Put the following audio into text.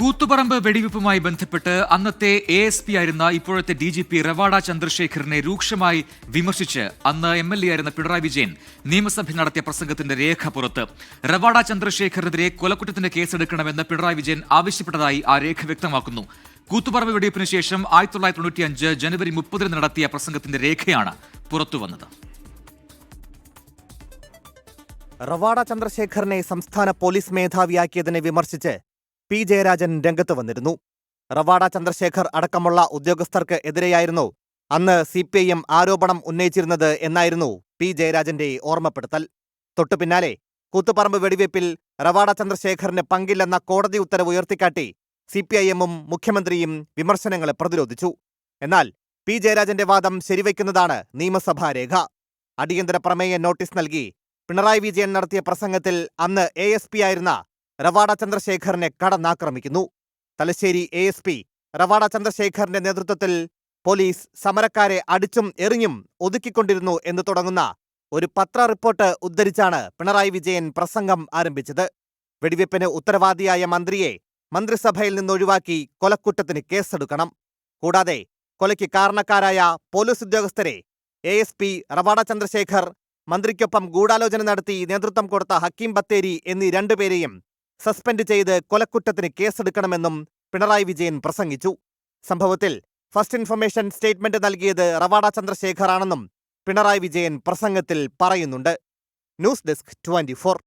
കൂത്തുപറമ്പ് വെടിവെപ്പുമായി ബന്ധപ്പെട്ട് അന്നത്തെ ASP ആയിരുന്ന ഇപ്പോഴത്തെ DGP റവാഡ ചന്ദ്രശേഖറിനെ രൂക്ഷമായി വിമർശിച്ച് അന്ന് MLA ആയിരുന്ന പിണറായി വിജയൻ നിയമസഭയിൽ നടത്തിയ പ്രസംഗത്തിന്റെ രേഖ പുറത്ത്. റവാഡ ചന്ദ്രശേഖറിനെതിരെ കൊലക്കുറ്റത്തിന് കേസെടുക്കണമെന്ന് പിണറായി വിജയൻ ആവശ്യപ്പെട്ടതായി ആ രേഖ വ്യക്തമാക്കുന്നു. കൂത്തുപറമ്പ് വെടിവെപ്പിന് ശേഷം 1995 ജനുവരി 30 നടത്തിയ പ്രസംഗത്തിന്റെ രേഖയാണ് പുറത്തുവന്നത്. റവാഡ ചന്ദ്രശേഖറിനെ സംസ്ഥാന പോലീസ് മേധാവിയാക്കിയതിനെ വിമർശിച്ച് P. ജയരാജൻ രംഗത്ത് വന്നിരുന്നു. റവാഡ ചന്ദ്രശേഖർ അടക്കമുള്ള ഉദ്യോഗസ്ഥർക്ക് എതിരെയായിരുന്നു അന്ന് CPIM ആരോപണം ഉന്നയിച്ചിരുന്നത് എന്നായിരുന്നു P. ജയരാജന്റെ ഓർമ്മപ്പെടുത്തൽ. തൊട്ടുപിന്നാലെ കൂത്തുപറമ്പ് വെടിവയ്പിൽ റവാഡ ചന്ദ്രശേഖറിന് പങ്കില്ലെന്ന കോടതി ഉത്തരവ് ഉയർത്തിക്കാട്ടി CPIM-ഉം മുഖ്യമന്ത്രിയും വിമർശനങ്ങളെ പ്രതിരോധിച്ചു. എന്നാൽ P. ജയരാജന്റെ വാദം ശരിവയ്ക്കുന്നതാണ് നിയമസഭാ രേഖ. അടിയന്തര പ്രമേയ നോട്ടീസ് നൽകി പിണറായി വിജയൻ നടത്തിയ പ്രസംഗത്തിൽ അന്ന് ASP ആയിരുന്ന റവാഡ ചന്ദ്രശേഖറിനെ കടന്നാക്രമിക്കുന്നു. തലശ്ശേരി ASP റവാഡ ചന്ദ്രശേഖറിന്റെ നേതൃത്വത്തിൽ പോലീസ് സമരക്കാരെ അടിച്ചും എറിഞ്ഞും ഒതുക്കിക്കൊണ്ടിരുന്നു എന്ന് തുടങ്ങുന്ന ഒരു പത്ര റിപ്പോർട്ട് ഉദ്ധരിച്ചാണ് പിണറായി വിജയൻ പ്രസംഗം ആരംഭിച്ചത്. വെടിവെപ്പിന് ഉത്തരവാദിയായ മന്ത്രിയെ മന്ത്രിസഭയിൽ നിന്നൊഴിവാക്കി കൊലക്കുറ്റത്തിന് കേസെടുക്കണം. കൂടാതെ കൊലയ്ക്ക് കാരണക്കാരായ പോലീസ് ഉദ്യോഗസ്ഥരെ ASP റവാഡ ചന്ദ്രശേഖർ, മന്ത്രിക്കൊപ്പം ഗൂഢാലോചന നടത്തി നേതൃത്വം കൊടുത്ത ഹക്കീം ബത്തേരി എന്നീ രണ്ടുപേരെയും സസ്പെൻഡ് ചെയ്ത് കൊലക്കുറ്റത്തിന് കേസെടുക്കണമെന്നും പിണറായി വിജയൻ പ്രസംഗിച്ചു. സംഭവത്തിൽ ഫസ്റ്റ് ഇൻഫർമേഷൻ സ്റ്റേറ്റ്മെന്റ് നൽകിയത് റവാഡ ചന്ദ്രശേഖർ ആണെന്നും പിണറായി വിജയൻ പ്രസംഗത്തിൽ പറയുന്നുണ്ട്. News desk 24.